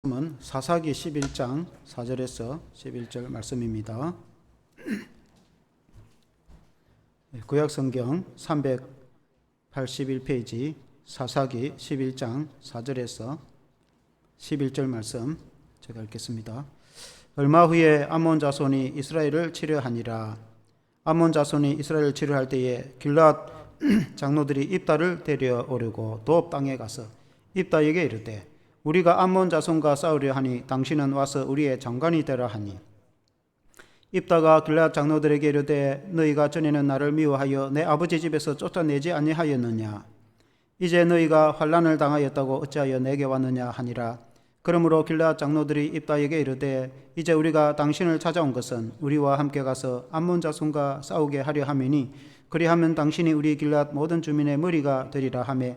말씀은 사사기 11장 4절에서 11절 말씀입니다. 구약성경 381페이지 사사기 11장 4절에서 11절 말씀 제가 읽겠습니다. 얼마 후에 암몬 자손이 이스라엘을 치려하니라. 암몬 자손이 이스라엘을 치려할 때에 길앗 장로들이 입다를 데려오려고 도업 땅에 가서 입다에게 이르되 우리가 암몬 자손과 싸우려 하니 당신은 와서 우리의 장관이 되라 하니 입다가 길앗 장로들에게 이르되 너희가 전에는 나를 미워하여 내 아버지 집에서 쫓아내지 아니하였느냐. 이제 너희가 환난을 당하였다고 어찌하여 내게 왔느냐 하니라. 그러므로 길앗 장로들이 입다에게 이르되 이제 우리가 당신을 찾아온 것은 우리와 함께 가서 암몬 자손과 싸우게 하려 함이니 그리하면 당신이 우리 길앗 모든 주민의 머리가 되리라 하매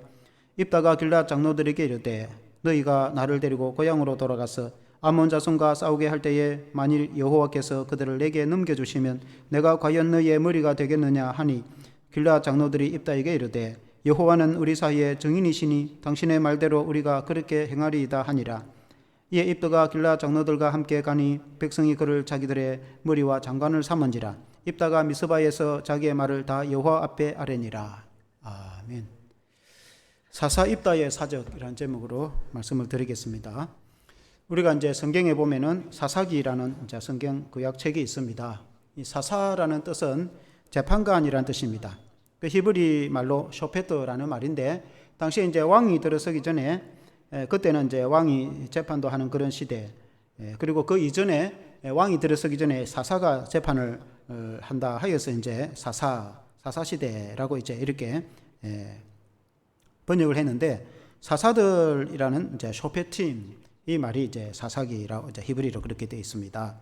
입다가 길앗 장로들에게 이르되 너희가 나를 데리고 고향으로 돌아가서 암몬 자손과 싸우게 할 때에 만일 여호와께서 그들을 내게 넘겨주시면 내가 과연 너희의 머리가 되겠느냐 하니 길앗 장로들이 입다에게 이르되 여호와는 우리 사이에 증인이시니 당신의 말대로 우리가 그렇게 행하리이다 하니라. 이에 입다가 길앗 장로들과 함께 가니 백성이 그를 자기들의 머리와 장관을 삼은지라. 입다가 미스바에서 자기의 말을 다 여호와 앞에 아뢰니라. 아멘. 사사 입다의 사적이라는 제목으로 말씀을 드리겠습니다. 우리가 이제 성경에 보면은 사사기라는 이제 성경 구약책이 있습니다. 이 사사라는 뜻은 재판관이라는 뜻입니다. 그 히브리 말로 쇼페트라는 말인데 당시에 이제 왕이 들어서기 전에 그때는 이제 왕이 재판도 하는 그런 시대, 그리고 그 이전에 왕이 들어서기 전에 사사가 재판을 한다 하여서 이제 사사 시대라고 이제 이렇게 번역을 했는데 사사들이라는 이제 쇼페팀 이 말이 이제 사사기라고 이제 히브리로 그렇게 되어 있습니다.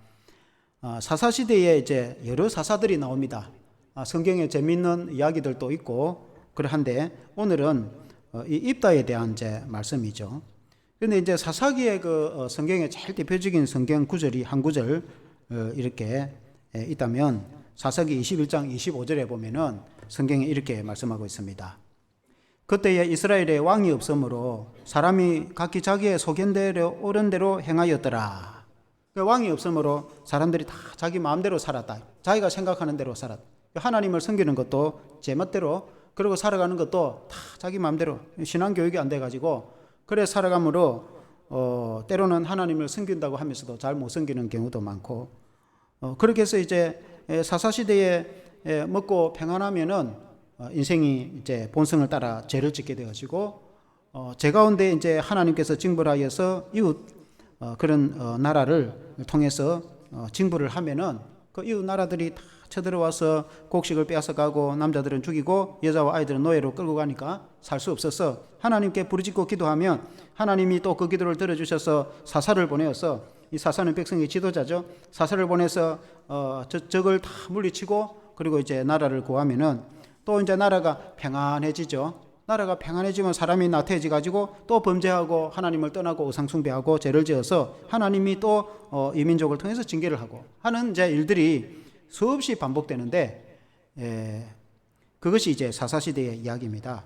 사사 시대에 이제 여러 사사들이 나옵니다. 성경에 재미있는 이야기들도 있고 그러한데 오늘은 이 입다에 대한 이제 말씀이죠. 그런데 이제 사사기의 그 성경의 제일 대표적인 성경 구절이 한 구절 이렇게 있다면 사사기 21장 25절에 보면은 성경에 이렇게 말씀하고 있습니다. 그때에 이스라엘에 왕이 없으므로 사람이 각기 자기의 소견대로 옳은 대로 행하였더라. 왕이 없으므로 사람들이 다 자기 마음대로 살았다. 자기가 생각하는 대로 살았다. 하나님을 섬기는 것도 제멋대로, 그리고 살아가는 것도 다 자기 마음대로, 신앙교육이 안 돼가지고 그래 살아가므로 때로는 하나님을 섬긴다고 하면서도 잘 못 섬기는 경우도 많고, 그렇게 해서 이제 사사시대에 먹고 평안하면은 인생이 이제 본성을 따라 죄를 짓게 되어지고 제 가운데 이제 하나님께서 징벌하여서 이웃 그런 나라를 통해서 징벌을 하면은 그 이웃 나라들이 다 쳐들어와서 곡식을 빼앗아가고 남자들은 죽이고 여자와 아이들은 노예로 끌고 가니까 살 수 없어서 하나님께 부르짖고 기도하면 하나님이 또 그 기도를 들어주셔서 사사를 보내어서, 이 사사는 백성의 지도자죠. 사사를 보내서 적을 다 물리치고 그리고 이제 나라를 구하면은 또 이제 나라가 평안해지죠. 나라가 평안해지면 사람이 나태해져 가지고 또 범죄하고 하나님을 떠나고 우상숭배하고 죄를 지어서 하나님이 또 이 민족을 통해서 징계를 하고 하는 이제 일들이 수없이 반복되는데, 그것이 이제 사사시대의 이야기입니다.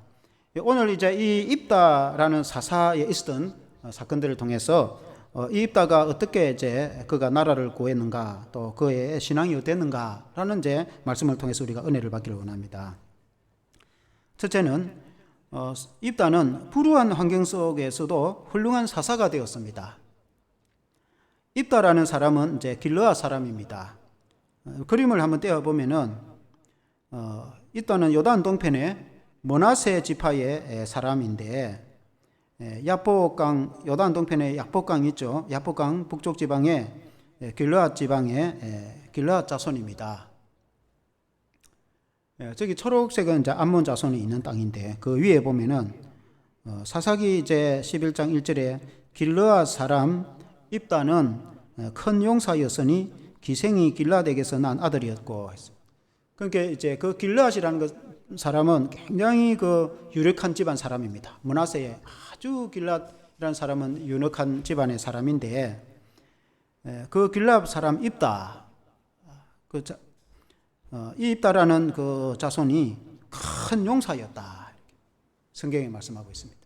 오늘 이제 이 입다라는 사사에 있었던 사건들을 통해서 이 입다가 어떻게 이제 그가 나라를 구했는가, 또 그의 신앙이 어땠는가라는 이제 말씀을 통해서 우리가 은혜를 받기를 원합니다. 첫째는 입다는 불우한 환경 속에서도 훌륭한 사사가 되었습니다. 입다라는 사람은 이제 길르앗 사람입니다. 그림을 한번 떼어보면은 입다는 요단 동편의 므낫세 지파의 사람인데, 야복강, 요단 동편에 야복강 있죠. 야복강 북쪽 지방의 길르앗 지방의 길르앗 자손입니다. 저기 초록색은 이제 암몬 자손이 있는 땅인데 그 위에 보면은 사사기 이제 11장 1절에 길르앗 사람 입다는 큰 용사였으니 기생이 길르앗에게서 난 아들이었고 했습니다. 그러니까 이제 그 길르앗이라는 그 사람은 굉장히 그 유력한 집안 사람입니다. 므낫세의 아주 길르앗이라는 사람은 유력한 집안의 사람인데, 그 길르앗 사람 입다, 이 입다라는 그 자손이 큰 용사였다. 성경에 말씀하고 있습니다.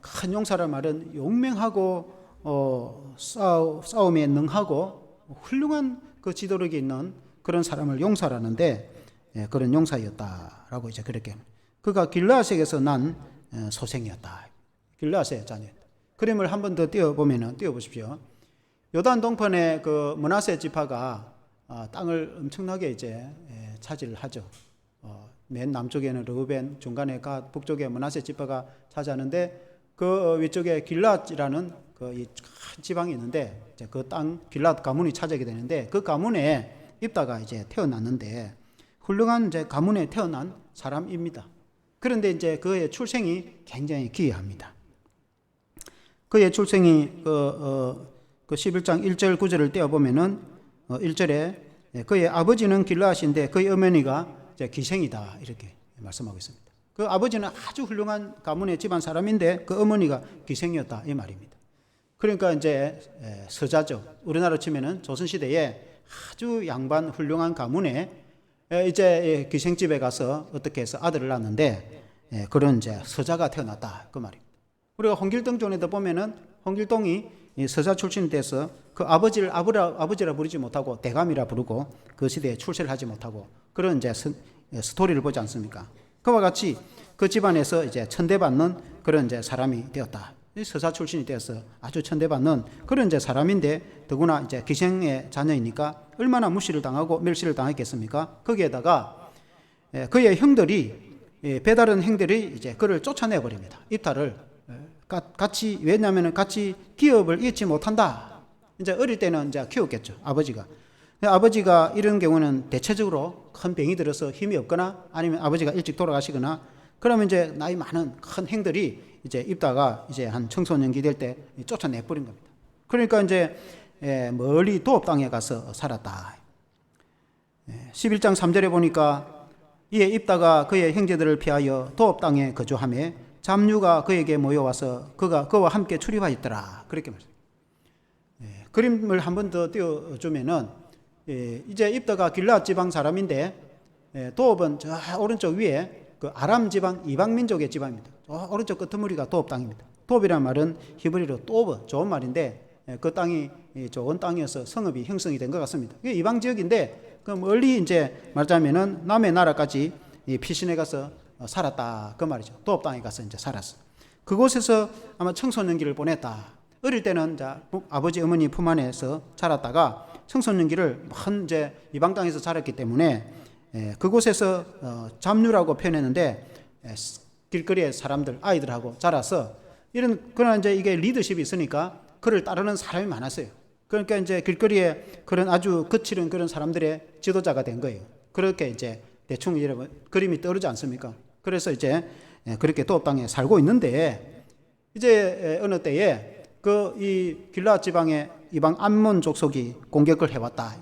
큰 용사란 말은 용맹하고 싸움에 능하고 훌륭한 그 지도력이 있는 그런 사람을 용사라는데 그런 용사였다라고 이제 그렇게 그가 길르앗에게서 난 소생이었다. 길르앗의 자녀였다. 그림을 한 번 더 띄워보십시오. 요단 동편의 그 므낫세 지파가 땅을 엄청나게 이제 차지하죠. 맨 남쪽에는 르우벤, 중간에 갓, 북쪽에 므낫세 지파가 차지하는데 그 위쪽에 길르앗이라는 그 지방이 있는데 이제 그 땅 길르앗 가문이 차지하게 되는데 그 가문에 입다가 이제 태어났는데 훌륭한 이제 가문에 태어난 사람입니다. 그런데 이제 그의 출생이 굉장히 기이합니다. 그의 출생이 그 11장 1절 9절을 떼어보면은 1절에 그의 아버지는 길르앗인데 그의 어머니가 이제 기생이다 이렇게 말씀하고 있습니다. 그 아버지는 아주 훌륭한 가문의 집안 사람인데 그 어머니가 기생이었다 이 말입니다. 그러니까 이제 서자죠. 우리나라로 치면은 조선시대에 아주 양반 훌륭한 가문에 이제 기생집에 가서 어떻게 해서 아들을 낳았는데 그런 이제 서자가 태어났다 그 말입니다. 우리가 홍길동전에도 보면은 홍길동이 서자 출신이 돼서 그 아버지를 아버지라 부르지 못하고 대감이라 부르고 그 시대에 출세를 하지 못하고 그런 이제 스토리를 보지 않습니까? 그와 같이 그 집안에서 이제 천대받는 그런 이제 사람이 되었다. 서사 출신이 되어서 아주 천대받는 그런 이제 사람인데 더구나 이제 기생의 자녀이니까 얼마나 무시를 당하고 멸시를 당했겠습니까? 거기에다가 그의 형들이 배다른 형들이 이제 그를 쫓아내 버립니다. 입다를 같이 왜냐하면 같이 기업을 잃지 못한다. 이제 어릴 때는 이제 키웠겠죠 아버지가. 아버지가 이런 경우는 대체적으로 큰 병이 들어서 힘이 없거나 아니면 아버지가 일찍 돌아가시거나 그러면 이제 나이 많은 큰 형들이 이제 입다가 이제 한 청소년기 될 때 쫓아내 버린 겁니다. 그러니까 이제 멀리 도읍 땅에 가서 살았다. 11장 3절에 보니까 이에 입다가 그의 형제들을 피하여 도읍 땅에 거주하며 잡류가 그에게 모여와서 그가 그와 함께 출입하였더라. 그렇게 말합니다. 그림을 한 번 더 띄워주면은 이제 입다가 길르앗 지방 사람인데 도읍은 저 오른쪽 위에 그 아람 지방 이방 민족의 지방입니다. 오른쪽 끄트머리가 도읍 땅입니다. 도읍이란 말은 히브리로 또브 좋은 말인데 그 땅이 좋은 땅이어서 성읍이 형성이 된 것 같습니다. 이게 이방 지역인데 그 멀리 이제 말하자면은 남의 나라까지 피신해 가서 살았다 그 말이죠. 도읍 땅에 가서 이제 살았어. 그곳에서 아마 청소년기를 보냈다. 어릴 때는 이제 아버지 어머니 품 안에서 자랐다가 청소년기를 먼 이제 이방 땅에서 자랐기 때문에 그곳에서 잡류라고 표현했는데 길거리의 사람들 아이들하고 자라서 그러나 이제 이게 리더십이 있으니까 그를 따르는 사람이 많았어요. 그러니까 이제 길거리에 그런 아주 거칠은 그런 사람들의 지도자가 된 거예요. 그렇게 이제 대충 여러분 그림이 떠오르지 않습니까? 그래서 이제 그렇게 도읍 땅에 살고 있는데 이제 어느 때에 이 길르앗 지방의 이방 암몬 족속이 공격을 해왔다.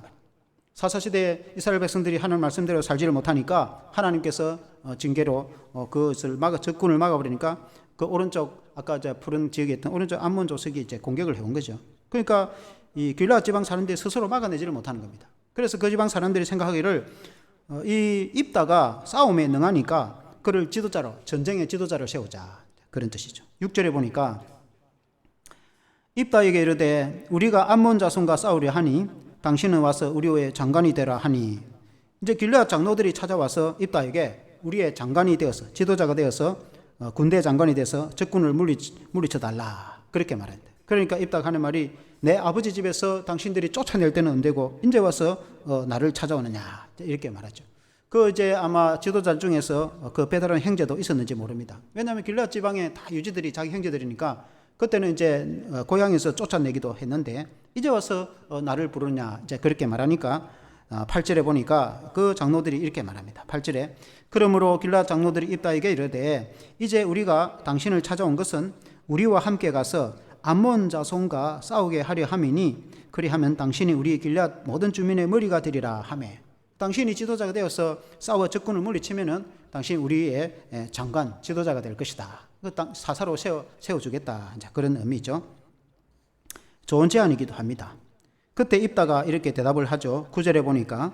사사시대에 이스라엘 백성들이 하는 말씀대로 살지를 못하니까 하나님께서 징계로 그것을 적군을 막아버리니까 그 오른쪽 아까 푸른 지역에 있던 오른쪽 암몬 족속이 이제 공격을 해온 거죠. 그러니까 이 길르앗 지방 사람들이 스스로 막아내지를 못하는 겁니다. 그래서 그 지방 사람들이 생각하기를 이 입다가 싸움에 능하니까 그를 지도자로 전쟁의 지도자로 세우자 그런 뜻이죠. 6절에 보니까 입다에게 이르되 우리가 암몬 자손과 싸우려 하니 당신은 와서 우리의 장관이 되라 하니 이제 길르앗 장로들이 찾아와서 입다에게 우리의 장관이 되어서 지도자가 되어서 군대 장관이 돼서 적군을 물리쳐 달라 그렇게 말합니다. 그러니까 입다가 하는 말이 내 아버지 집에서 당신들이 쫓아낼 때는 안 되고 이제 와서 나를 찾아오느냐 이렇게 말하죠. 그 이제 아마 지도자 중에서 그 베드로 형제도 있었는지 모릅니다. 왜냐하면 길르앗 지방에 다 유지들이 자기 형제들이니까 그때는 이제 고향에서 쫓아내기도 했는데 이제 와서 나를 부르냐 이제 그렇게 말하니까 8절에 보니까 그 장로들이 이렇게 말합니다. 8절에 그러므로 길르앗 장로들이 입다에게 이르되 이제 우리가 당신을 찾아온 것은 우리와 함께 가서 암몬 자손과 싸우게 하려 함이니 그리하면 당신이 우리 길르앗 모든 주민의 머리가 되리라 하매 당신이 지도자가 되어서 싸워 적군을 물리치면은 당신 우리의 장관 지도자가 될 것이다. 사사로 세워주겠다. 그런 의미죠. 좋은 제안이기도 합니다. 그때 입다가 이렇게 대답을 하죠. 9절에 보니까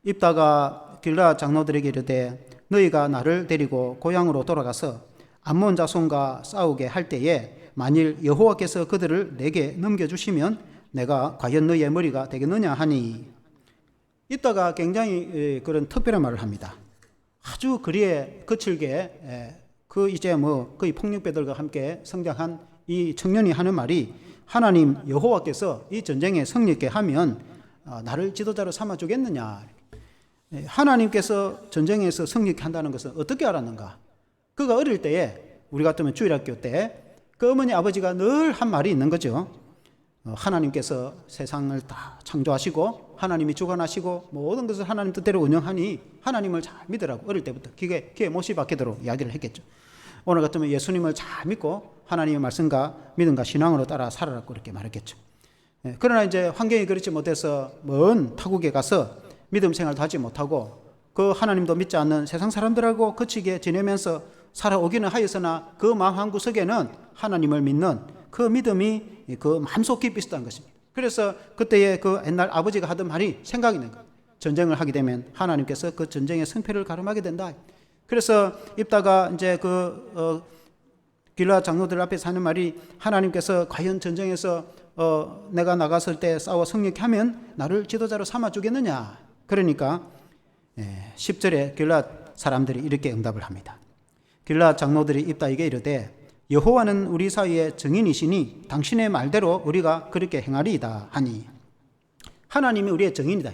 입다가 길르앗 장로들에게 이르되 너희가 나를 데리고 고향으로 돌아가서 암몬 자손과 싸우게 할 때에 만일 여호와께서 그들을 내게 넘겨주시면 내가 과연 너의 머리가 되겠느냐 하니, 이따가 굉장히 그런 특별한 말을 합니다. 아주 그리에 거칠게 그 이제 뭐 거의 폭력배들과 함께 성장한 이 청년이 하는 말이, 하나님 여호와께서 이 전쟁에 승리케 하면 나를 지도자로 삼아 주겠느냐. 하나님께서 전쟁에서 승리케 한다는 것은 어떻게 알았는가? 그가 어릴 때에, 우리 같으면 주일학교 때 그 어머니 아버지가 늘 한 말이 있는 거죠. 하나님께서 세상을 다 창조하시고 하나님이 주관하시고 모든 것을 하나님 뜻대로 운영하니 하나님을 잘 믿으라고 어릴 때부터 귀에 못이 박히도록 이야기를 했겠죠. 오늘 같으면 예수님을 잘 믿고 하나님의 말씀과 믿음과 신앙으로 따라 살아라고 이렇게 말했겠죠. 그러나 이제 환경이 그렇지 못해서 먼 타국에 가서 믿음 생활도 하지 못하고 그 하나님도 믿지 않는 세상 사람들하고 거치게 지내면서 살아오기는 하였으나 그 마음 한구석에는 하나님을 믿는 그 믿음이 그 마음속 깊이 있었던 것입니다. 그래서 그때의 그 옛날 아버지가 하던 말이 생각이 난 거예요. 전쟁을 하게 되면 하나님께서 그 전쟁의 승패를 가름하게 된다. 그래서 입다가 이제 길라 장로들 앞에서 하는 말이, 하나님께서 과연 전쟁에서 내가 나갔을 때 싸워 승리케 하면 나를 지도자로 삼아 주겠느냐. 그러니까 10절에 길라 사람들이 이렇게 응답을 합니다. 길라 장로들이 입다에게 이르되, 여호와는 우리 사이의 증인이시니 당신의 말대로 우리가 그렇게 행하리이다 하니, 하나님이 우리의 증인이다.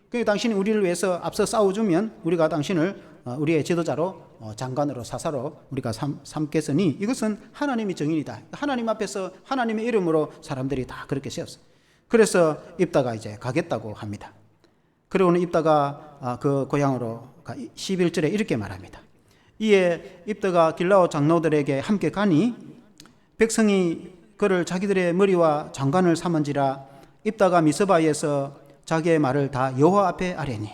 그러니까 당신이 우리를 위해서 앞서 싸워주면 우리가 당신을 우리의 지도자로, 장관으로, 사사로 우리가 삼겠으니 이것은 하나님이 증인이다. 하나님 앞에서 하나님의 이름으로 사람들이 다 그렇게 세웠어요. 그래서 입다가 이제 가겠다고 합니다. 그리고는 입다가 그 고향으로 11절에 이렇게 말합니다. 이에 입다가 길라오 장로들에게 함께 가니 백성이 그를 자기들의 머리와 장관을 삼은지라 입다가 미스바에서 자기의 말을 다 여호와 앞에 아뢰니.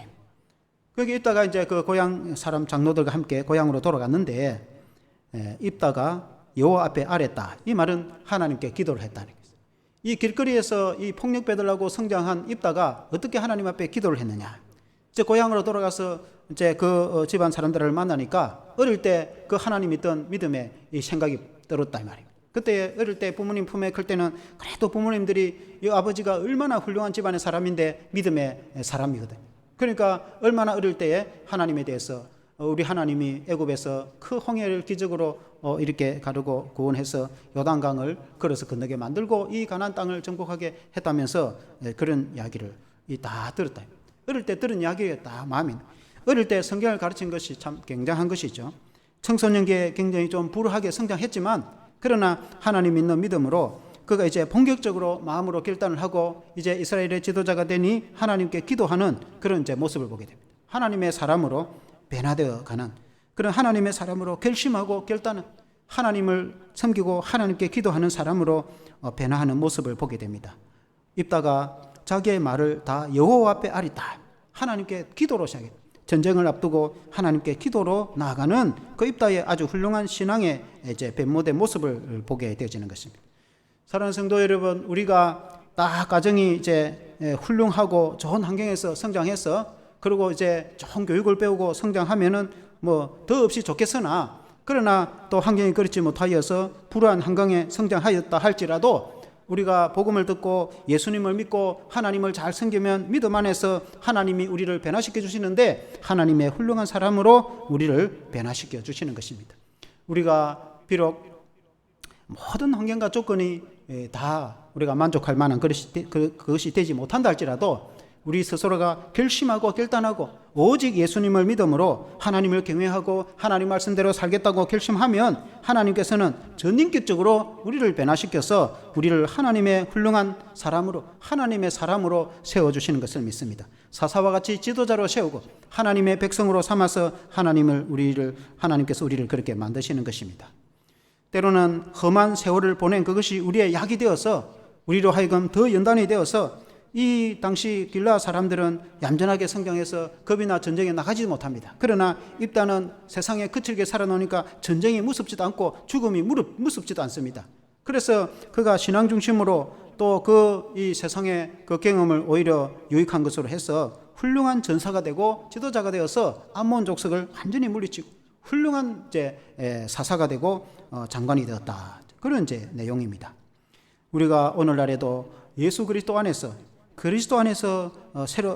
거기 있다가 이제 그 고향 사람 장로들과 함께 고향으로 돌아갔는데, 입다가 여호와 앞에 아랬다. 이 말은 하나님께 기도를 했다는 거예요. 이 길거리에서 이 폭력배들하고 성장한 입다가 어떻게 하나님 앞에 기도를 했느냐? 이제 고향으로 돌아가서 이제 그 집안 사람들을 만나니까 어릴 때 그 하나님 있던 믿음의 이 생각이 들었다 이 말이에요. 그때 어릴 때 부모님 품에 클 때는 그래도 부모님들이 이 아버지가 얼마나 훌륭한 집안의 사람인데 믿음의 사람이거든요. 그러니까 얼마나 어릴 때에 하나님에 대해서, 우리 하나님이 애굽에서 그 홍해를 기적으로 이렇게 가르고 구원해서 요단강을 걸어서 건너게 만들고 이 가나안 땅을 정복하게 했다면서 그런 이야기를 다 들었다. 어릴 때 들은 이야기가 다 마음이, 어릴 때 성경을 가르친 것이 참 굉장한 것이죠. 청소년기에 굉장히 좀 불우하게 성장했지만, 그러나 하나님 믿는 믿음으로 그가 이제 본격적으로 마음으로 결단을 하고 이제 이스라엘의 지도자가 되니 하나님께 기도하는 그런 이제 모습을 보게 됩니다. 하나님의 사람으로 변화되어 가는 그런 하나님의 사람으로 결심하고 결단은 하나님을 섬기고 하나님께 기도하는 사람으로 변화하는 모습을 보게 됩니다. 입다가 자기의 말을 다 여호와 앞에 아리다. 하나님께 기도로 시작했다. 전쟁을 앞두고 하나님께 기도로 나아가는 그 입다의 아주 훌륭한 신앙의 이제 변모된 모습을 보게 되어지는 것입니다. 사랑하는 성도 여러분, 우리가 딱 가정이 이제 훌륭하고 좋은 환경에서 성장해서 그리고 이제 좋은 교육을 배우고 성장하면은 뭐 더없이 좋겠으나, 그러나 또 환경이 그렇지 못하여서 불우한 환경에 성장하였다 할지라도 우리가 복음을 듣고 예수님을 믿고 하나님을 잘 섬기면 믿음 안에서 하나님이 우리를 변화시켜 주시는데 하나님의 훌륭한 사람으로 우리를 변화시켜 주시는 것입니다. 우리가 비록 모든 환경과 조건이 다 우리가 만족할 만한 그것이 되지 못한다 할지라도 우리 스스로가 결심하고 결단하고 오직 예수님을 믿음으로 하나님을 경외하고 하나님 말씀대로 살겠다고 결심하면 하나님께서는 전인격적으로 우리를 변화시켜서 우리를 하나님의 훌륭한 사람으로, 하나님의 사람으로 세워주시는 것을 믿습니다. 사사와 같이 지도자로 세우고 하나님의 백성으로 삼아서 하나님께서 우리를 그렇게 만드시는 것입니다. 때로는 험한 세월을 보낸 그것이 우리의 약이 되어서 우리로 하여금 더 연단이 되어서 이 당시 길라 사람들은 얌전하게 성장해서 겁이나 전쟁에 나가지 못합니다. 그러나 입다는 세상에 거칠게 살아놓으니까 전쟁이 무섭지도 않고 죽음이 무섭지도 않습니다. 그래서 그가 신앙 중심으로 또 이 세상의 그 경험을 오히려 유익한 것으로 해서 훌륭한 전사가 되고 지도자가 되어서 암몬 족속을 완전히 물리치고 훌륭한 이제 사사가 되고 장관이 되었다. 그런 이제 내용입니다. 우리가 오늘날에도 예수 그리스도 안에서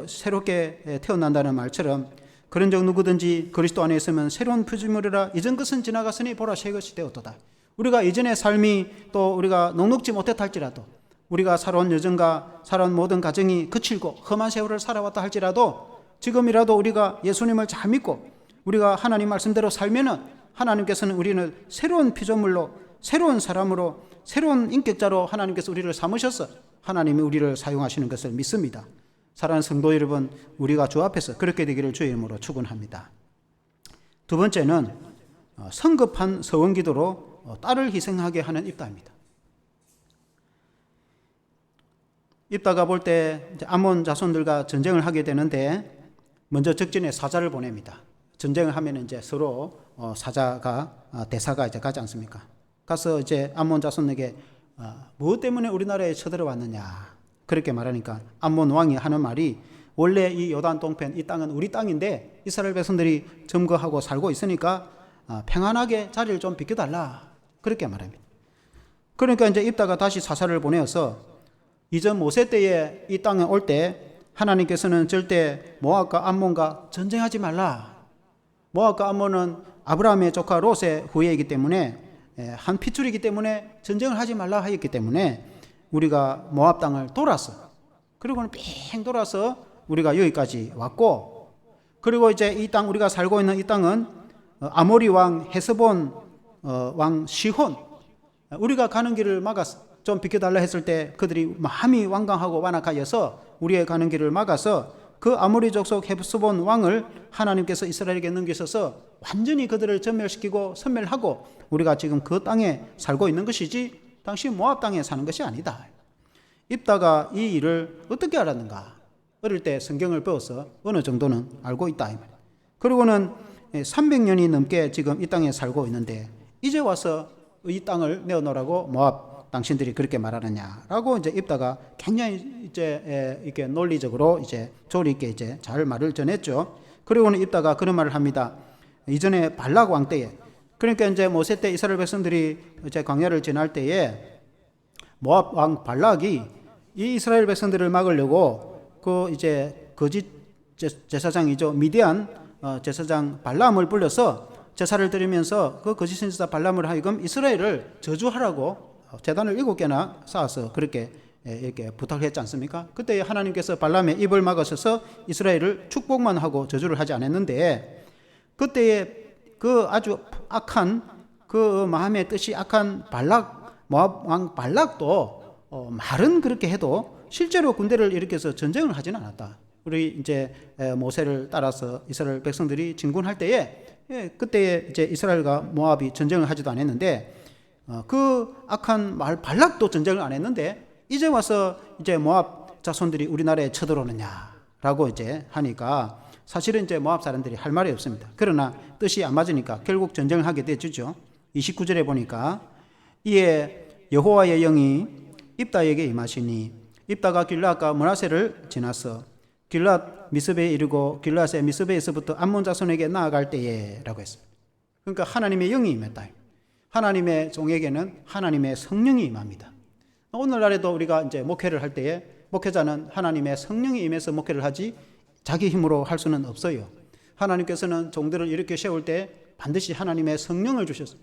새롭게 태어난다는 말처럼 그런 적 누구든지 그리스도 안에 있으면 새로운 피조물이라 이전 것은 지나갔으니 보라 새 것이 되었도다. 우리가 이전의 삶이 또 우리가 녹록지 못했다 할지라도 우리가 살아온 여정과 살아온 모든 가정이 거칠고 험한 세월을 살아왔다 할지라도 지금이라도 우리가 예수님을 잘 믿고 우리가 하나님 말씀대로 살면은 하나님께서는 우리를 새로운 피조물로 새로운 사람으로 새로운 인격자로 하나님께서 우리를 삼으셔서 하나님이 우리를 사용하시는 것을 믿습니다. 사랑하는 성도 여러분, 우리가 주 앞에서 그렇게 되기를 주의 이름으로 축원합니다. 두 번째는 성급한 서원기도로 딸을 희생하게 하는 입다입니다. 입다가 볼 때 암몬 자손들과 전쟁을 하게 되는데 먼저 적진에 사자를 보냅니다. 전쟁을 하면 이제 서로 대사가 이제 가지 않습니까? 가서 이제 암몬 자손에게 무엇 때문에 우리나라에 쳐들어왔느냐 그렇게 말하니까 암몬 왕이 하는 말이 원래 이 요단 동편 이 땅은 우리 땅인데 이스라엘 백성들이 점거하고 살고 있으니까 평안하게 자리를 좀 비켜달라 그렇게 말합니다. 그러니까 이제 입다가 다시 사사를 보내어서 이전 모세 때에 이 땅에 올 때 하나님께서는 절대 모압과 암몬과 전쟁하지 말라. 모압과 암몬은 아브라함의 조카 롯의 후예이기 때문에 한 핏줄이기 때문에 전쟁을 하지 말라 하였기 때문에 우리가 모압 땅을 돌아서 그리고는 빙 돌아서 우리가 여기까지 왔고 그리고 이제 이 땅 우리가 살고 있는 이 땅은 아모리 왕 헤스본 왕 시혼 우리가 가는 길을 막았어. 좀 비켜달라 했을 때 그들이 마음이 완강하고 완악하여서 우리의 가는 길을 막아서 그 아모리 족속 헤스본 왕을 하나님께서 이스라엘에게 넘기셔서 완전히 그들을 전멸시키고 섬멸하고 우리가 지금 그 땅에 살고 있는 것이지 당시 모압 땅에 사는 것이 아니다. 입다가 이 일을 어떻게 알았는가? 어릴 때 성경을 배워서 어느 정도는 알고 있다. 그리고는 300년이 넘게 지금 이 땅에 살고 있는데 이제 와서 이 땅을 내어놓으라고 모압 당신들이 그렇게 말하느냐라고 이제 입다가 굉장히 이제 이렇게 논리적으로 이제 조리 있게 이제 잘 말을 전했죠. 그리고는 입다가 그런 말을 합니다. 이전에 발락 왕 때에 그러니까 이제 모세 때 이스라엘 백성들이 이제 광야를 지날 때에 모압 왕 발락이 이 이스라엘 백성들을 막으려고 그 이제 거짓 제사장이죠 미디안 제사장 발람을 불러서 제사를 드리면서 그 거짓 선지자 발람을 하여금 이스라엘을 저주하라고 제단을 7개나 쌓아서 그렇게 이렇게 부탁을 했지 않습니까? 그때 하나님께서 발람의 입을 막으셔서 이스라엘을 축복만 하고 저주를 하지 않았는데 그때의 그 아주 악한 그 마음의 뜻이 악한 모압 왕 발락도 말은 그렇게 해도 실제로 군대를 일으켜서 전쟁을 하지는 않았다. 우리 이제 모세를 따라서 이스라엘 백성들이 진군할 때에 그때 이제 이스라엘과 모압이 전쟁을 하지도 않았는데 그 악한 발락도 전쟁을 안 했는데 이제 와서 이제 모압 자손들이 우리나라에 쳐들어오느냐라고 이제 하니까 사실은 이제 모압 사람들이 할 말이 없습니다. 그러나 뜻이 안 맞으니까 결국 전쟁을 하게 되죠. 29절에 보니까 이에 여호와의 영이 입다에게 임하시니 입다가 길앗과 므낫세를 지나서 길앗 미스베에 이르고 길앗의 미스베에서부터 암몬 자손에게 나아갈 때에라고 했습니다. 그러니까 하나님의 영이 임했다. 하나님의 종에게는 하나님의 성령이 임합니다. 오늘날에도 우리가 이제 목회를 할 때에 목회자는 하나님의 성령이 임해서 목회를 하지 자기 힘으로 할 수는 없어요. 하나님께서는 종들을 일으켜 세울 때 반드시 하나님의 성령을 주셨어요.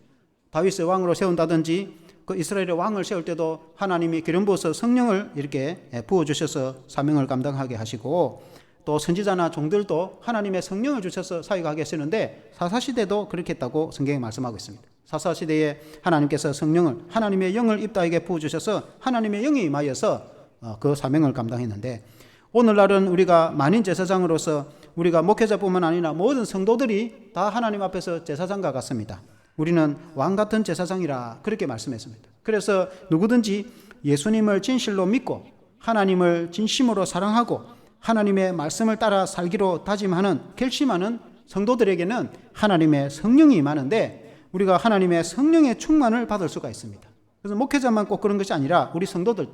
다윗의 왕으로 세운다든지 그 이스라엘의 왕을 세울 때도 하나님이 기름 부어서 성령을 이렇게 부어주셔서 사명을 감당하게 하시고 또 선지자나 종들도 하나님의 성령을 주셔서 사역하게 하시는데 사사시대도 그렇게 했다고 성경이 말씀하고 있습니다. 사사시대에 하나님께서 성령을 하나님의 영을 입다에게 부어주셔서 하나님의 영이 임하여서 그 사명을 감당했는데 오늘날은 우리가 만인 제사장으로서 우리가 목회자뿐만 아니라 모든 성도들이 다 하나님 앞에서 제사장과 같습니다. 우리는 왕같은 제사장이라 그렇게 말씀했습니다. 그래서 누구든지 예수님을 진실로 믿고 하나님을 진심으로 사랑하고 하나님의 말씀을 따라 살기로 다짐하는 결심하는 성도들에게는 하나님의 성령이 임하는데 우리가 하나님의 성령의 충만을 받을 수가 있습니다. 그래서 목회자만 꼭 그런 것이 아니라 우리 성도들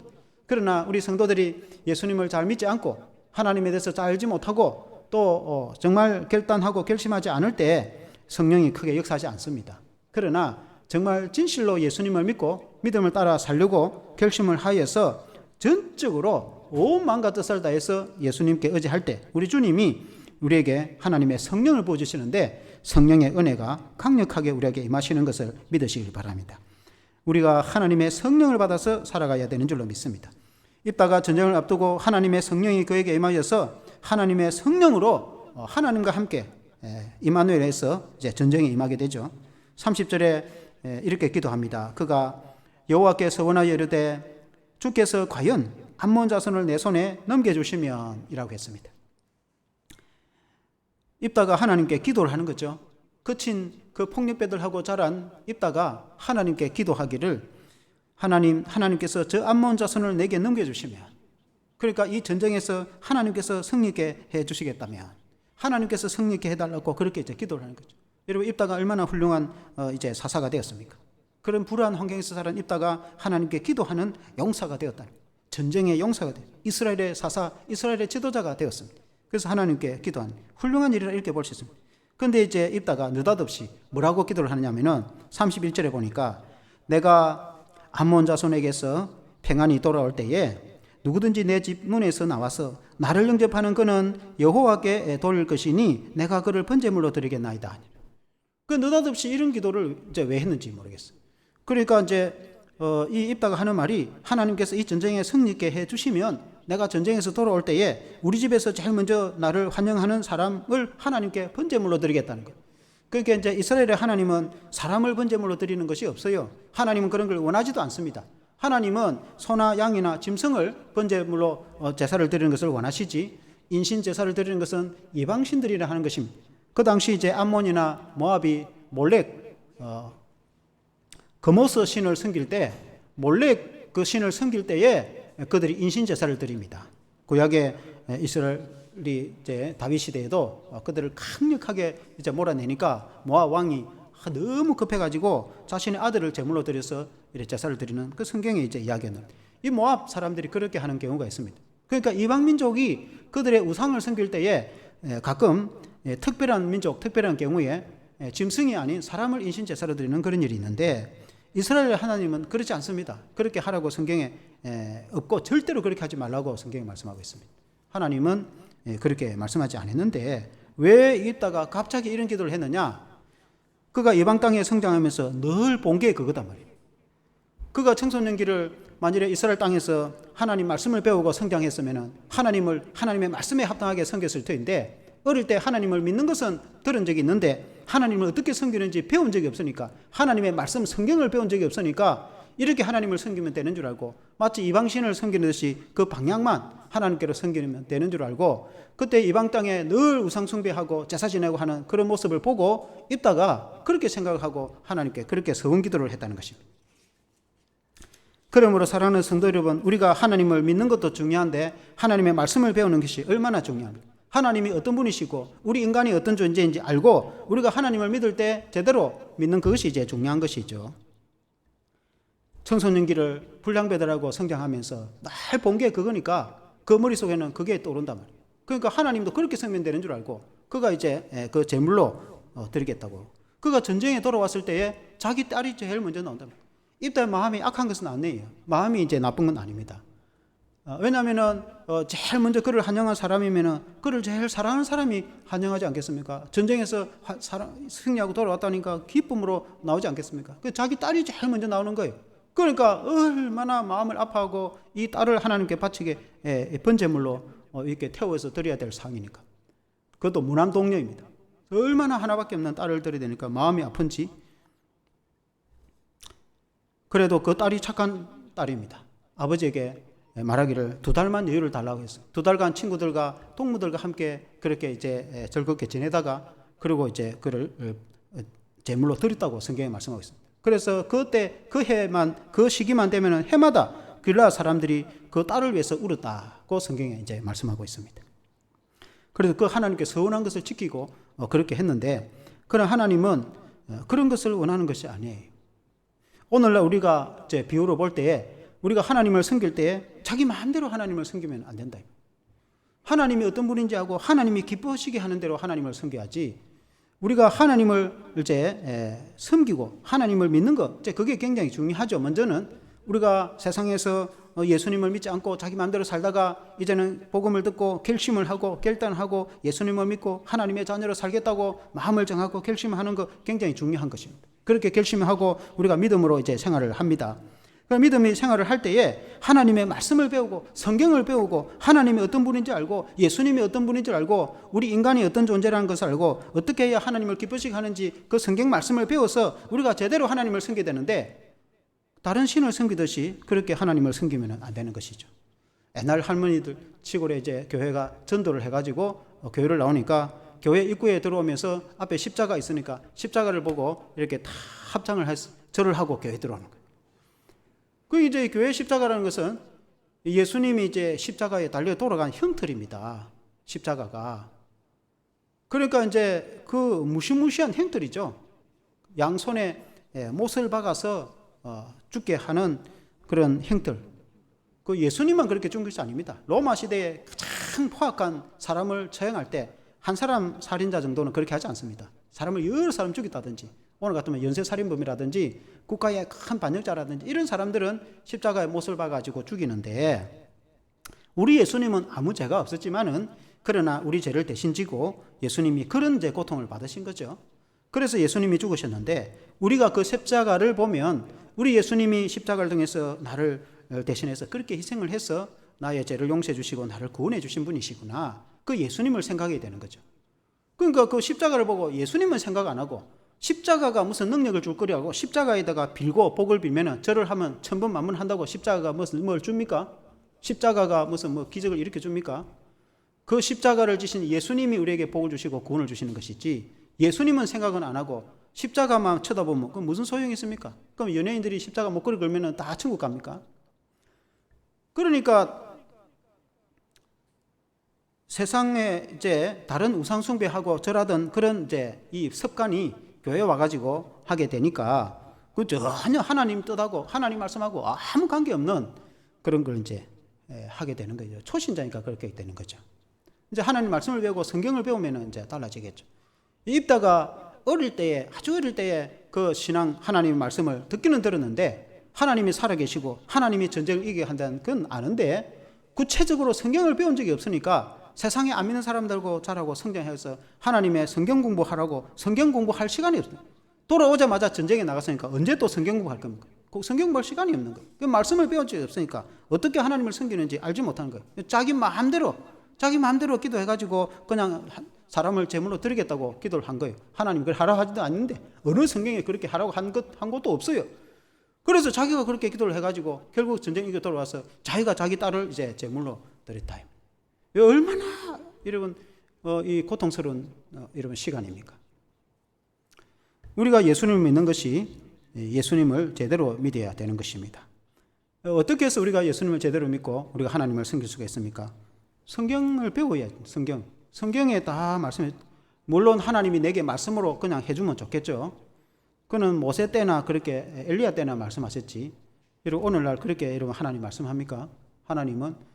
그러나 우리 성도들이 예수님을 잘 믿지 않고 하나님에 대해서 잘 알지 못하고 또 정말 결단하고 결심하지 않을 때 성령이 크게 역사하지 않습니다. 그러나 정말 진실로 예수님을 믿고 믿음을 따라 살려고 결심을 하여서 전적으로 온 마음과 뜻을 다해서 예수님께 의지할 때 우리 주님이 우리에게 하나님의 성령을 부어주시는데 성령의 은혜가 강력하게 우리에게 임하시는 것을 믿으시길 바랍니다. 우리가 하나님의 성령을 받아서 살아가야 되는 줄로 믿습니다. 입다가 전쟁을 앞두고 하나님의 성령이 그에게 임하여서 하나님의 성령으로 하나님과 함께 임마누엘에서 이제 전쟁에 임하게 되죠. 30절에 이렇게 기도합니다. 그가 여호와께 원하여 이르되 주께서 과연 암몬 자손을 내 손에 넘겨주시면 이라고 했습니다. 입다가 하나님께 기도를 하는 거죠. 그친 그 폭력배들하고 자란 입다가 하나님께 기도하기를 하나님께서 저 암몬 자손을 내게 넘겨주시면, 그러니까 이 전쟁에서 하나님께서 승리케 해주시겠다면 하나님께서 승리케 해달라고 그렇게 이제 기도를 하는 거죠. 여러분, 입다가 얼마나 훌륭한 이제 사사가 되었습니까? 그런 불안한 환경에서 자란 입다가 하나님께 기도하는 용사가 되었다. 전쟁의 용사가 되었다. 이스라엘의 사사, 이스라엘의 지도자가 되었습니다. 그래서 하나님께 기도한 훌륭한 일이라 이렇게 볼 수 있습니다. 그런데 이제 입다가 느닷없이 뭐라고 기도를 하느냐면은 31절에 보니까 내가 암몬 자손에게서 평안이 돌아올 때에 누구든지 내 집 문에서 나와서 나를 영접하는 그는 여호와께 돌릴 것이니 내가 그를 번제물로 드리겠나이다. 그 느닷없이 이런 기도를 이제 왜 했는지 모르겠어요. 그러니까 이제 이 입다가 하는 말이 하나님께서 이 전쟁에 승리케 해 주시면 내가 전쟁에서 돌아올 때에 우리 집에서 제일 먼저 나를 환영하는 사람을 하나님께 번제물로 드리겠다는 거예요. 그러니까 이제 이스라엘의 하나님은 사람을 번제물로 드리는 것이 없어요. 하나님은 그런 걸 원하지도 않습니다. 하나님은 소나 양이나 짐승을 번제물로 제사를 드리는 것을 원하시지, 인신 제사를 드리는 것은 이방신들이라 하는 것입니다. 그 당시 이제 암몬이나 모압이 몰렉 그모스 신을 섬길 때, 몰렉 그 신을 섬길 때에 그들이 인신 제사를 드립니다. 구약의 이스라엘이 이제 다윗 시대에도 그들을 강력하게 이제 몰아내니까 모압 왕이 너무 급해가지고 자신의 아들을 제물로 드려서 이렇게 제사를 드리는 그 성경의 이제 이야기는 이 모압 사람들이 그렇게 하는 경우가 있습니다. 그러니까 이방 민족이 그들의 우상을 섬길 때에 가끔 특별한 민족, 특별한 경우에 짐승이 아닌 사람을 인신 제사로 드리는 그런 일이 있는데 이스라엘 하나님은 그렇지 않습니다. 그렇게 하라고 성경에 없고 절대로 그렇게 하지 말라고 성경이 말씀하고 있습니다. 하나님은 그렇게 말씀하지 않았는데 왜 이따가 갑자기 이런 기도를 했느냐? 그가 이방 땅에 성장하면서 늘 본 게 그거단 말이에요. 그가 청소년기를 만일에 이스라엘 땅에서 하나님 말씀을 배우고 성장했으면 하나님의 말씀에 합당하게 섬겼을 터인데 어릴 때 하나님을 믿는 것은 들은 적이 있는데 하나님을 어떻게 섬기는지 배운 적이 없으니까, 하나님의 말씀 성경을 배운 적이 없으니까 이렇게 하나님을 섬기면 되는 줄 알고 마치 이방신을 섬기는 듯이 그 방향만 하나님께로 섬기면 되는 줄 알고 그때 이방 땅에 늘 우상 숭배하고 제사 지내고 하는 그런 모습을 보고 있다가 그렇게 생각하고 하나님께 그렇게 서원 기도를 했다는 것입니다. 그러므로 사랑하는 성도 여러분, 우리가 하나님을 믿는 것도 중요한데 하나님의 말씀을 배우는 것이 얼마나 중요합니까? 하나님이 어떤 분이시고 우리 인간이 어떤 존재인지 알고 우리가 하나님을 믿을 때 제대로 믿는 그것이 이제 중요한 것이죠. 청소년기를 불량배들하고 성장하면서 날 본 게 그거니까 그 머릿속에는 그게 떠오른단 말이에요. 그러니까 하나님도 그렇게 섬기면 되는 줄 알고 그가 이제 그 제물로 드리겠다고. 그가 전쟁에 돌아왔을 때에 자기 딸이 제일 먼저 나온단 말이에요. 입다의 마음이 악한 것은 아니에요. 마음이 이제 나쁜 건 아닙니다. 왜냐하면은 제일 먼저 그를 환영한 사람이면은 그를 제일 사랑하는 사람이 환영하지 않겠습니까? 전쟁에서 승리하고 돌아왔다니까 기쁨으로 나오지 않겠습니까? 자기 딸이 제일 먼저 나오는 거예요. 그러니까 얼마나 마음을 아파하고 이 딸을 하나님께 바치게 번제물로 이렇게 태워서 드려야 될 상이니까. 그것도 무남동녀입니다. 얼마나 하나밖에 없는 딸을 드려야 되니까 마음이 아픈지. 그래도 그 딸이 착한 딸입니다. 아버지에게 말하기를 2달만 여유를 달라고 했어요. 2달간 친구들과 동무들과 함께 그렇게 이제 즐겁게 지내다가 그리고 이제 그를 제물로 드렸다고 성경에 말씀하고 있습니다. 그래서 그때 그 해만 그 시기만 되면은 해마다 길라 사람들이 그 딸을 위해서 울었다고 성경에 이제 말씀하고 있습니다. 그래서 그 하나님께 서운한 것을 지키고 그렇게 했는데 그런 하나님은 그런 것을 원하는 것이 아니에요. 오늘날 우리가 이제 비유로 볼 때에 우리가 하나님을 섬길 때에 자기 마음대로 하나님을 섬기면 안 된다. 하나님이 어떤 분인지 하고 하나님이 기뻐하시게 하는 대로 하나님을 섬겨야지 우리가 하나님을 이제 섬기고 하나님을 믿는 것, 이제 그게 굉장히 중요하죠. 먼저는 우리가 세상에서 예수님을 믿지 않고 자기 마음대로 살다가 이제는 복음을 듣고 결심을 하고 결단하고 예수님을 믿고 하나님의 자녀로 살겠다고 마음을 정하고 결심하는 것 굉장히 중요한 것입니다. 그렇게 결심하고 우리가 믿음으로 이제 생활을 합니다. 그 믿음의 생활을 할 때에 하나님의 말씀을 배우고 성경을 배우고 하나님이 어떤 분인지 알고 예수님이 어떤 분인지 알고 우리 인간이 어떤 존재라는 것을 알고 어떻게 해야 하나님을 기쁘시게 하는지 그 성경 말씀을 배워서 우리가 제대로 하나님을 섬기게 되는데, 다른 신을 섬기듯이 그렇게 하나님을 섬기면 안 되는 것이죠. 옛날 할머니들 시골에 이제 교회가 전도를 해가지고 교회를 나오니까 교회 입구에 들어오면서 앞에 십자가 있으니까 십자가를 보고 이렇게 다 합장을 해서 절을 하고 교회 들어오는 거예요. 그 이제 교회 십자가라는 것은 예수님이 이제 십자가에 달려 돌아간 형틀입니다. 십자가가. 그러니까 이제 그 무시무시한 형틀이죠. 양손에 못을 박아서 죽게 하는 그런 형틀. 그 예수님만 그렇게 죽은 것이 아닙니다. 로마 시대에 가장 포악한 사람을 처형할 때 한 사람 살인자 정도는 그렇게 하지 않습니다. 사람을 여러 사람 죽였다든지 오늘 같으면 연쇄살인범이라든지 국가의 큰 반역자라든지 이런 사람들은 십자가에 못을 박아가지고 죽이는데, 우리 예수님은 아무 죄가 없었지만은 그러나 우리 죄를 대신 지고 예수님이 그런 제 고통을 받으신 거죠. 그래서 예수님이 죽으셨는데 우리가 그 십자가를 보면 우리 예수님이 십자가를 통해서 나를 대신해서 그렇게 희생을 해서 나의 죄를 용서해 주시고 나를 구원해 주신 분이시구나, 그 예수님을 생각하게 되는 거죠. 그러니까 그 십자가를 보고 예수님은 생각 안 하고 십자가가 무슨 능력을 줄 거라고 십자가에다가 빌고 복을 빌면은 절을 하면 천번만번 한다고 십자가가 무슨 뭘 줍니까? 십자가가 무슨 뭐 기적을 일으켜 줍니까? 그 십자가를 지신 예수님이 우리에게 복을 주시고 구원을 주시는 것이지, 예수님은 생각은 안 하고 십자가만 쳐다보면 그건 무슨 소용이 있습니까? 그럼 연예인들이 십자가 목걸이 걸면은 다 천국 갑니까? 그러니까 세상에 이제 다른 우상 숭배하고 절하던 그런 이제 이 습관이 교회에 와가지고 하게 되니까 그 전혀 하나님 뜻하고 하나님 말씀하고 아무 관계 없는 그런 걸 이제 하게 되는 거죠. 초신자니까 그렇게 되는 거죠. 이제 하나님 말씀을 배우고 성경을 배우면 이제 달라지겠죠. 입다가 어릴 때에, 아주 어릴 때에 그 신앙 하나님의 말씀을 듣기는 들었는데 하나님이 살아계시고 하나님이 전쟁을 이기게 한다는 건 아는데 구체적으로 성경을 배운 적이 없으니까 세상에 안 믿는 사람들하고 자라고 성장해서 하나님의 성경 공부하라고 성경 공부할 시간이 없어요. 돌아오자마자 전쟁에 나갔으니까 언제 또 성경 공부할 겁니까? 성경 공부할 시간이 없는 거예요. 말씀을 배운 적이 없으니까 어떻게 하나님을 섬기는지 알지 못하는 거예요. 자기 마음대로 기도해가지고 그냥 사람을 제물로 드리겠다고 기도를 한 거예요. 하나님 그걸 하라고 하지도 않는데 어느 성경에 그렇게 하라고 한 것도 없어요. 그래서 자기가 그렇게 기도를 해가지고 결국 전쟁 이겨 돌아와서 자기가 자기 딸을 이제 제물로 드렸다. 얼마나 여러분 이 고통스러운 여러분 시간입니까? 우리가 예수님을 믿는 것이 예수님을 제대로 믿어야 되는 것입니다. 어떻게 해서 우리가 예수님을 제대로 믿고 우리가 하나님을 섬길 수가 있습니까? 성경을 배워야죠. 성경에 다 말씀해. 물론 하나님이 내게 말씀으로 그냥 해주면 좋겠죠. 그는 모세 때나 그렇게 엘리야 때나 말씀하셨지. 여러분 오늘날 그렇게 여러분 하나님 말씀합니까? 하나님은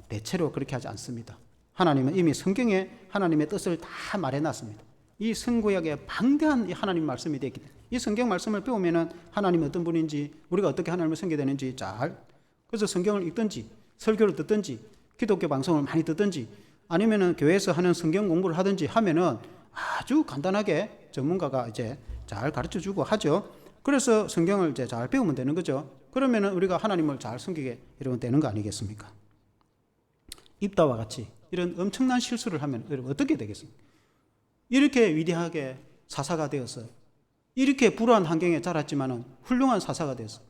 대체로 그렇게 하지 않습니다. 하나님은 이미 성경에 하나님의 뜻을 다 말해놨습니다. 이 성구약에 방대한 하나님 말씀이 되기 때문에 이 성경 말씀을 배우면은 하나님이 어떤 분인지 우리가 어떻게 하나님을 섬겨야 되는지 그래서 성경을 읽든지 설교를 듣든지 기독교 방송을 많이 듣든지 아니면은 교회에서 하는 성경 공부를 하든지 하면은 아주 간단하게 전문가가 이제 잘 가르쳐 주고 하죠. 그래서 성경을 이제 잘 배우면 되는 거죠. 그러면은 우리가 하나님을 잘 섬기게 이러면 되는 거 아니겠습니까? 입다와 같이 이런 엄청난 실수를 하면 여러분 어떻게 되겠습니까? 이렇게 위대하게 사사가 되어서 이렇게 불우한 환경에 자랐지만은 훌륭한 사사가 되어서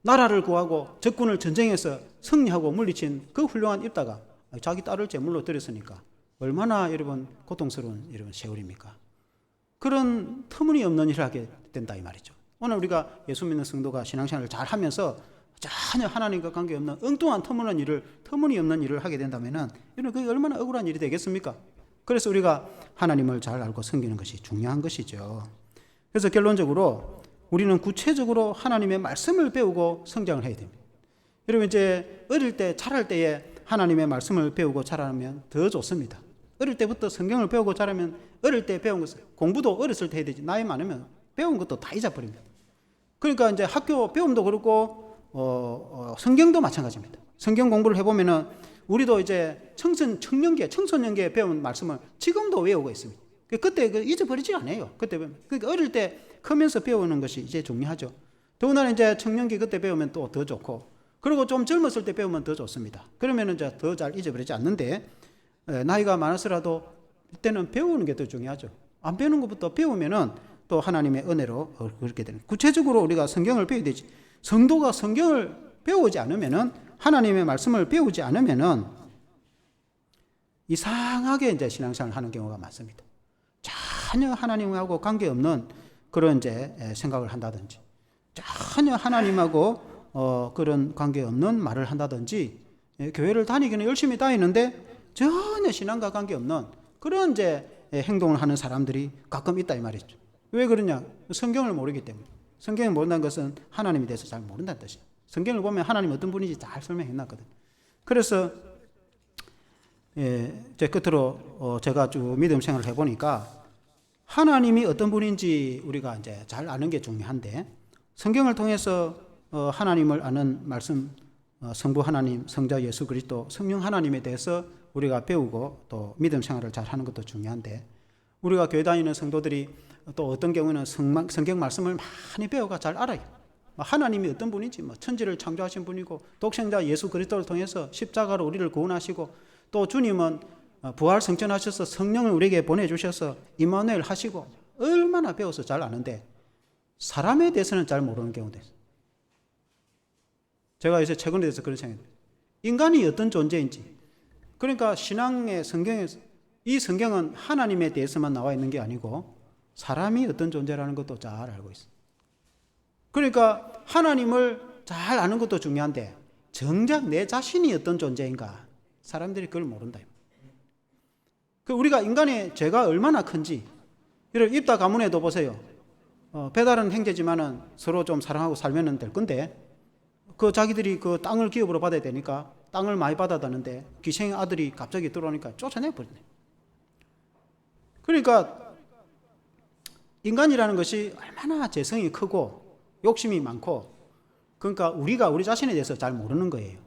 나라를 구하고 적군을 전쟁에서 승리하고 물리친 그 훌륭한 입다가 자기 딸을 제물로 드렸으니까 얼마나 여러분 고통스러운 여러분 세월입니까? 그런 터무니없는 일을 하게 된다 이 말이죠. 오늘 우리가 예수 믿는 성도가 신앙생활을 잘 하면서 전혀 하나님과 관계없는 엉뚱한 터무니없는 일을 하게 된다면은 이런 그게 얼마나 억울한 일이 되겠습니까? 그래서 우리가 하나님을 잘 알고 섬기는 것이 중요한 것이죠. 그래서 결론적으로 우리는 구체적으로 하나님의 말씀을 배우고 성장을 해야 됩니다. 여러분 이제 어릴 때 자랄 때에 하나님의 말씀을 배우고 자라면 더 좋습니다. 어릴 때부터 성경을 배우고 자라면 어릴 때 배운 것을 공부도 어렸을 때 해야 되지. 나이 많으면 배운 것도 다 잊어버립니다. 그러니까 이제 학교 배움도 그렇고 성경도 마찬가지입니다. 성경 공부를 해보면은 우리도 이제 청소년기에 배운 말씀을 지금도 외우고 있습니다. 그때 잊어버리지 않아요. 그때 배우면. 그러니까 어릴 때 크면서 배우는 것이 이제 중요하죠. 더군다나 이제 청년기 그때 배우면 또 더 좋고, 그리고 좀 젊었을 때 배우면 더 좋습니다. 그러면 이제 더 잘 잊어버리지 않는데, 나이가 많아서라도 이때는 배우는 게 더 중요하죠. 안 배우는 것부터 배우면은 또 하나님의 은혜로 그렇게 되는. 구체적으로 우리가 성경을 배워야 되지. 성도가 성경을 배우지 않으면은, 하나님의 말씀을 배우지 않으면은 이상하게 이제 신앙생활을 하는 경우가 많습니다. 전혀 하나님하고 관계없는 그런 이제 생각을 한다든지, 전혀 하나님하고 그런 관계없는 말을 한다든지, 교회를 다니기는 열심히 다니는데 전혀 신앙과 관계없는 그런 이제 행동을 하는 사람들이 가끔 있다 이 말이죠. 왜 그러냐? 성경을 모르기 때문에. 성경을 모른다는 것은 하나님에 대해서 잘 모른다는 뜻이에요. 성경을 보면 하나님이 어떤 분인지 잘 설명해 놨거든. 그래서 제 끝으로 제가 쭉 믿음 생활을 해보니까 하나님이 어떤 분인지 우리가 이제 잘 아는 게 중요한데, 성경을 통해서 하나님을 아는 말씀, 성부 하나님, 성자 예수 그리스도, 성령 하나님에 대해서 우리가 배우고 또 믿음 생활을 잘 하는 것도 중요한데, 우리가 교회 다니는 성도들이 또 어떤 경우는 성경 말씀을 많이 배워가 잘 알아요. 하나님이 어떤 분인지, 천지를 창조하신 분이고, 독생자 예수 그리스도를 통해서 십자가로 우리를 구원하시고, 또 주님은 부활 승천하셔서 성령을 우리에게 보내주셔서 임마누엘 하시고, 얼마나 배워서 잘 아는데 사람에 대해서는 잘 모르는 경우도 있어요. 제가 요새 최근에 대해서 그런 생각이 들어요. 인간이 어떤 존재인지, 그러니까 신앙의 성경에서 이 성경은 하나님에 대해서만 나와 있는 게 아니고 사람이 어떤 존재라는 것도 잘 알고 있어요. 그러니까 하나님을 잘 아는 것도 중요한데 정작 내 자신이 어떤 존재인가 사람들이 그걸 모른다. 우리가 인간의 죄가 얼마나 큰지, 이를 입다 가문에도 보세요. 배달은 형제지만은 서로 좀 사랑하고 살면 될 건데, 자기들이 땅을 기업으로 받아야 되니까 땅을 많이 받아다는데 기생 아들이 갑자기 들어오니까 쫓아내 버리네. 그러니까 인간이라는 것이 얼마나 재성이 크고 욕심이 많고, 그러니까 우리가 우리 자신에 대해서 잘 모르는 거예요.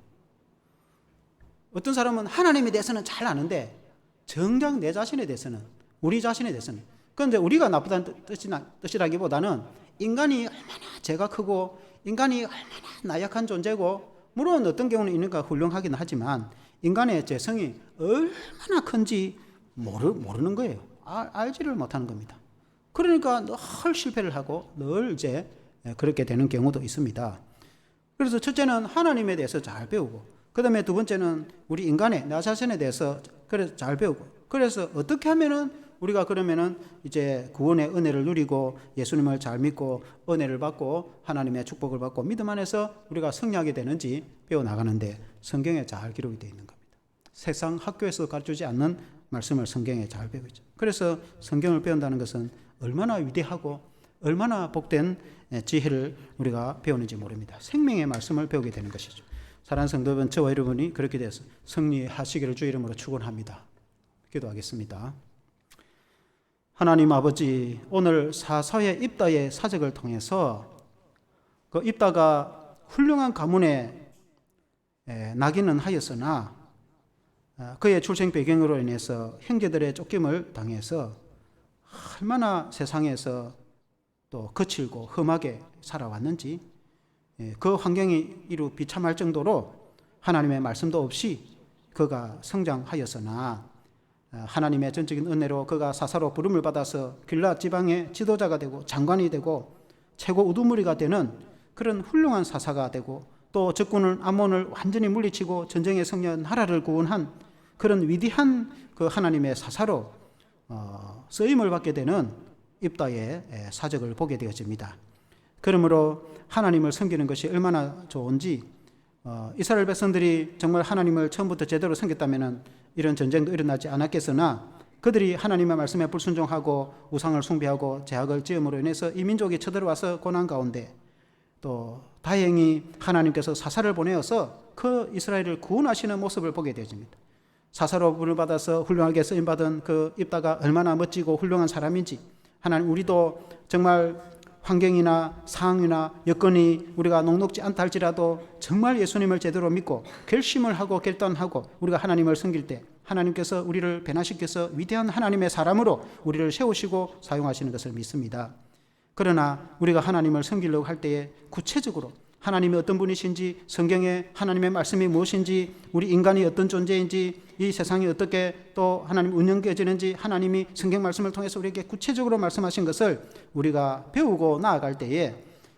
어떤 사람은 하나님에 대해서는 잘 아는데 정작 내 자신에 대해서는, 우리 자신에 대해서는, 그런데 우리가 나쁘다는 뜻이라기보다는 인간이 얼마나 죄가 크고 인간이 얼마나 나약한 존재고, 물론 어떤 경우는 있는가 훌륭하긴 하지만 인간의 죄성이 얼마나 큰지 모르는 거예요. 알지를 못하는 겁니다. 그러니까 늘 실패를 하고 늘 이제 그렇게 되는 경우도 있습니다. 그래서 첫째는 하나님에 대해서 잘 배우고, 그 다음에 두 번째는 우리 인간의 나 자신에 대해서 그래서 잘 배우고, 그래서 어떻게 하면은 우리가 그러면은 이제 구원의 은혜를 누리고 예수님을 잘 믿고 은혜를 받고 하나님의 축복을 받고 믿음 안에서 우리가 승리하게 되는지 배워나가는데 성경에 잘 기록이 되어 있는 겁니다. 세상 학교에서 가르치지 않는 말씀을 성경에 잘 배우고 있죠. 그래서 성경을 배운다는 것은 얼마나 위대하고 얼마나 복된 지혜를 우리가 배우는지 모릅니다. 생명의 말씀을 배우게 되는 것이죠. 사랑하는 성도 여러분, 저와 여러분이 그렇게 돼서 승리하시기를 주 이름으로 축원합니다. 기도하겠습니다. 하나님 아버지, 오늘 사서의 입다의 사적을 통해서 그 입다가 훌륭한 가문에 나기는 하였으나 그의 출생 배경으로 인해서 형제들의 쫓김을 당해서 얼마나 세상에서 또 거칠고 험하게 살아왔는지, 그 환경이 이루 비참할 정도로 하나님의 말씀도 없이 그가 성장하였으나 하나님의 전적인 은혜로 그가 사사로 부름을 받아서 길앗 지방의 지도자가 되고 장관이 되고 최고 우두머리가 되는 그런 훌륭한 사사가 되고, 또 적군을 암몬을 완전히 물리치고 전쟁에 승리한 나라를 구원한 그런 위대한 그 하나님의 사사로 쓰임을 받게 되는 입다의 사적을 보게 되어집니다. 그러므로 하나님을 섬기는 것이 얼마나 좋은지, 이스라엘 백성들이 정말 하나님을 처음부터 제대로 섬겼다면 이런 전쟁도 일어나지 않았겠으나 그들이 하나님의 말씀에 불순종하고 우상을 숭배하고 죄악을 지음으로 인해서 이 민족이 쳐들어와서 고난 가운데 또 다행히 하나님께서 사사를 보내어서 그 이스라엘을 구원하시는 모습을 보게 되어집니다. 사사로 부름받아서 훌륭하게 쓰임받은 그 입다가 얼마나 멋지고 훌륭한 사람인지, 하나님 우리도 정말 환경이나 상황이나 여건이 우리가 녹록지 않다 할지라도 정말 예수님을 제대로 믿고 결심을 하고 결단하고 우리가 하나님을 섬길 때 하나님께서 우리를 변화시켜서 위대한 하나님의 사람으로 우리를 세우시고 사용하시는 것을 믿습니다. 그러나 우리가 하나님을 섬기려고 할 때에 구체적으로 하나님이 어떤 분이신지, 성경에 하나님의 말씀이 무엇인지, 우리 인간이 어떤 존재인지, 이 세상이 어떻게 또 하나님 운영되어지는지 하나님이 성경 말씀을 통해서 우리에게 구체적으로 말씀하신 것을 우리가 배우고 나아갈 때에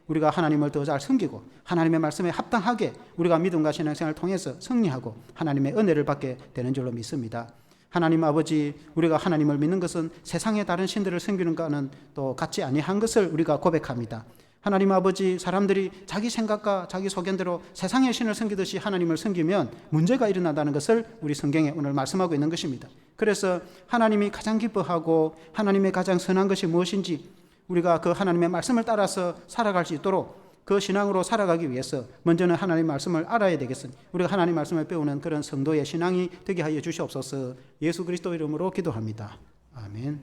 우리가 하나님을 더 잘 섬기고 하나님의 말씀에 합당하게 우리가 믿음과 신앙생활을 통해서 승리하고 하나님의 은혜를 받게 되는 줄로 믿습니다. 하나님 아버지, 우리가 하나님을 믿는 것은 세상의 다른 신들을 섬기는 것과는 또 같지 아니한 것을 우리가 고백합니다. 하나님 아버지, 사람들이 자기 생각과 자기 소견대로 세상의 신을 섬기듯이 하나님을 섬기면 문제가 일어난다는 것을 우리 성경에 오늘 말씀하고 있는 것입니다. 그래서 하나님이 가장 기뻐하고 하나님의 가장 선한 것이 무엇인지 우리가 그 하나님의 말씀을 따라서 살아갈 수 있도록 그 신앙으로 살아가기 위해서 먼저는 하나님의 말씀을 알아야 되겠으니 우리가 하나님의 말씀을 배우는 그런 성도의 신앙이 되게 하여 주시옵소서. 예수 그리스도 이름으로 기도합니다. 아멘.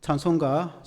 찬송가